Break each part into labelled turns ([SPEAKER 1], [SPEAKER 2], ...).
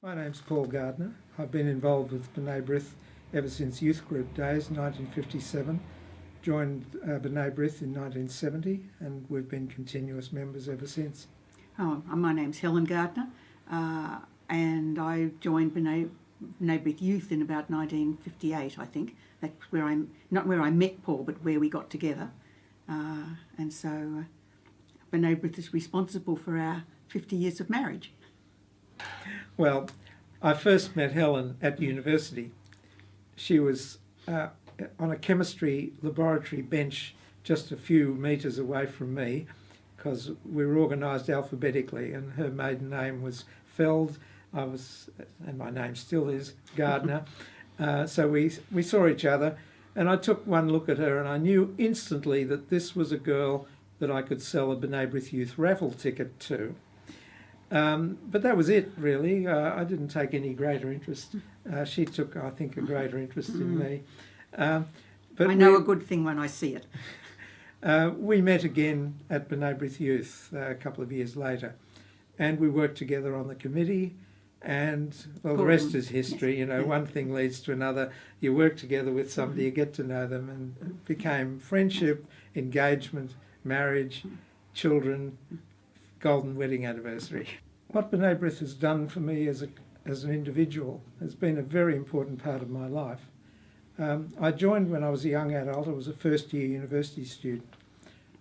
[SPEAKER 1] My name's Paul Gardner. I've been involved with B'nai B'rith ever since youth group days, 1957. Joined B'nai B'rith in 1970 and we've been continuous members ever since.
[SPEAKER 2] My name's Helen Gardner and I joined B'nai B'rith Youth in about 1958, I think. That's not where I met Paul, but where we got together. And so B'nai B'rith is responsible for our 50 years of marriage.
[SPEAKER 1] Well, I first met Helen at university. She was on a chemistry laboratory bench just a few metres away from me because we were organised alphabetically, and her maiden name was Feld. And my name still is, Gardner. So we saw each other, and I took one look at her and I knew instantly that this was a girl that I could sell a B'nai B'rith Youth raffle ticket to. But that was it, really. I didn't take any greater interest. She took, I think, a greater interest in me.
[SPEAKER 2] But I know a good thing when I see it.
[SPEAKER 1] We met again at B'nai B'rith Youth a couple of years later, and we worked together on the committee. And well, the rest is history. Yes. You know, one thing leads to another. You work together with somebody, you get to know them, and it became friendship, engagement, marriage, children, golden wedding anniversary. What B'nai B'rith has done for me as an individual has been a very important part of my life. I joined when I was a young adult. I was a first-year university student,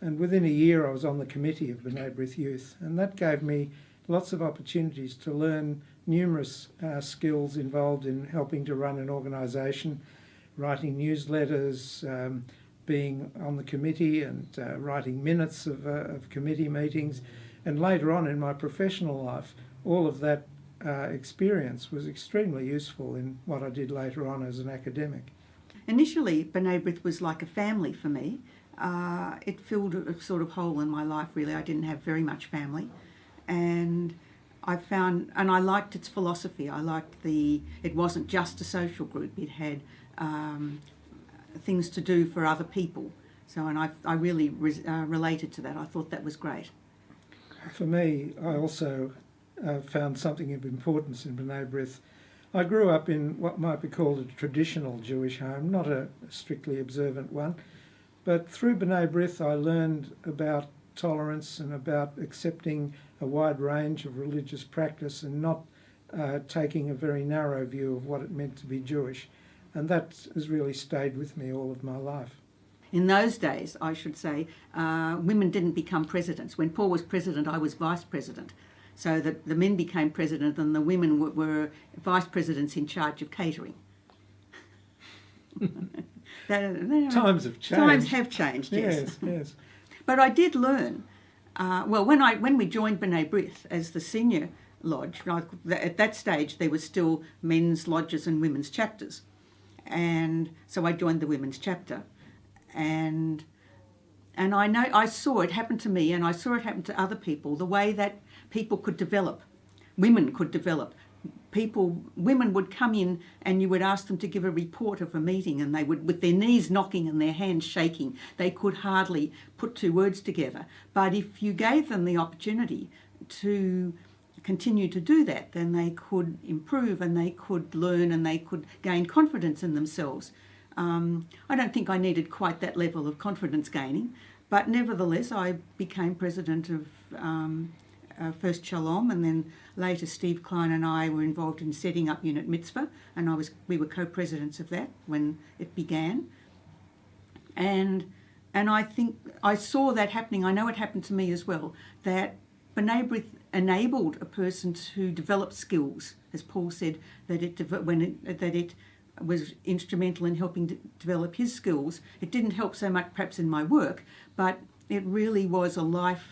[SPEAKER 1] and within a year I was on the committee of B'nai B'rith Youth, and that gave me lots of opportunities to learn numerous skills involved in helping to run an organisation, writing newsletters, being on the committee and writing minutes of committee meetings. And later on in my professional life, all of that experience was extremely useful in what I did later on as an academic.
[SPEAKER 2] Initially, B'nai B'rith was like a family for me. It filled a sort of hole in my life, really. I didn't have very much family. And I liked its philosophy. I liked it wasn't just a social group. It had things to do for other people. And I really related to that. I thought that was great.
[SPEAKER 1] For me, I also found something of importance in B'nai B'rith. I grew up in what might be called a traditional Jewish home, not a strictly observant one. But through B'nai B'rith, I learned about tolerance and about accepting a wide range of religious practice and not taking a very narrow view of what it meant to be Jewish. And that has really stayed with me all of my life.
[SPEAKER 2] In those days, I should say, women didn't become presidents. When Paul was president, I was vice president. So the men became president and the women were vice presidents in charge of catering.
[SPEAKER 1] Times have changed.
[SPEAKER 2] Times have changed, yes.
[SPEAKER 1] Yes.
[SPEAKER 2] But I did learn, when we joined B'nai B'rith as the senior lodge, at that stage there was still men's lodges and women's chapters. And so I joined the women's chapter. And I saw it happen to me, and I saw it happen to other people, the way that people could develop, women could develop. Women would come in and you would ask them to give a report of a meeting, and they would, with their knees knocking and their hands shaking, they could hardly put two words together. But if you gave them the opportunity to continue to do that, then they could improve and they could learn and they could gain confidence in themselves. I don't think I needed quite that level of confidence gaining, but nevertheless I became president of first Shalom, and then later Steve Klein and I were involved in setting up Unit Mitzvah, and we were co-presidents of that when it began. And I think I saw that happening. I know it happened to me as well, that B'nai B'rith enabled a person to develop skills, as Paul said, that it was instrumental in helping develop his skills. It didn't help so much perhaps in my work, but it really was a lifelong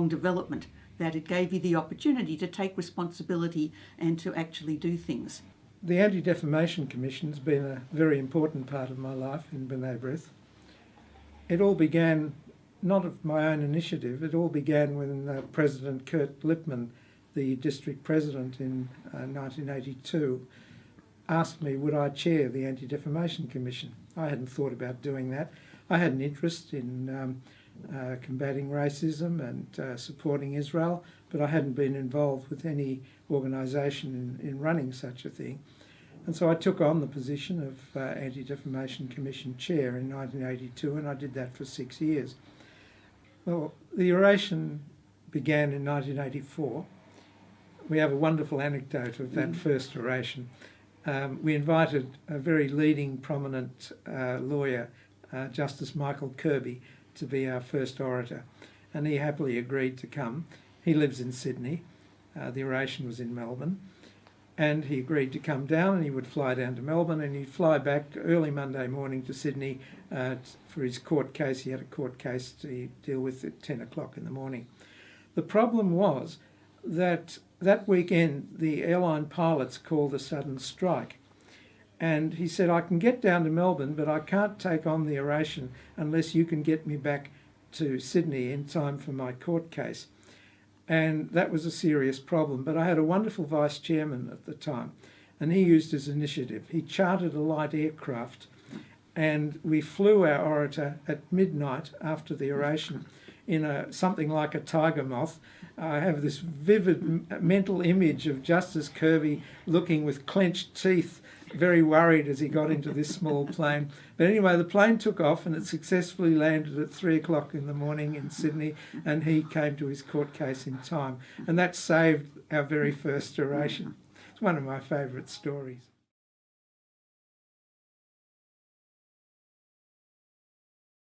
[SPEAKER 2] development, that it gave you the opportunity to take responsibility and to actually do things.
[SPEAKER 1] The Anti-Defamation Commission has been a very important part of my life in B'nai B'rith. It all began not of my own initiative. It all began when President Kurt Lippmann, the district president in 1982, asked me would I chair the Anti-Defamation Commission. I hadn't thought about doing that. I had an interest in combating racism and supporting Israel, but I hadn't been involved with any organisation in running such a thing. And so I took on the position of Anti-Defamation Commission Chair in 1982, and I did that for 6 years. Well, the oration began in 1984. We have a wonderful anecdote of that first oration. We invited a very leading, prominent lawyer, Justice Michael Kirby, to be our first orator, and he happily agreed to come. He lives in Sydney. The oration was in Melbourne, and he agreed to come down, and he would fly down to Melbourne, and he'd fly back early Monday morning to Sydney for his court case. He had a court case to deal with at 10 o'clock in the morning. The problem was that weekend the airline pilots called a sudden strike, and he said, I can get down to Melbourne, but I can't take on the oration unless you can get me back to Sydney in time for my court case. And that was a serious problem. But I had a wonderful vice chairman at the time, and he used his initiative. He chartered a light aircraft, and we flew our orator at midnight after the oration in something like a tiger moth. I have this vivid mental image of Justice Kirby looking with clenched teeth, very worried as he got into this small plane. But anyway, the plane took off and it successfully landed at 3 o'clock in the morning in Sydney, and he came to his court case in time. And that saved our very first oration. It's one of my favourite stories.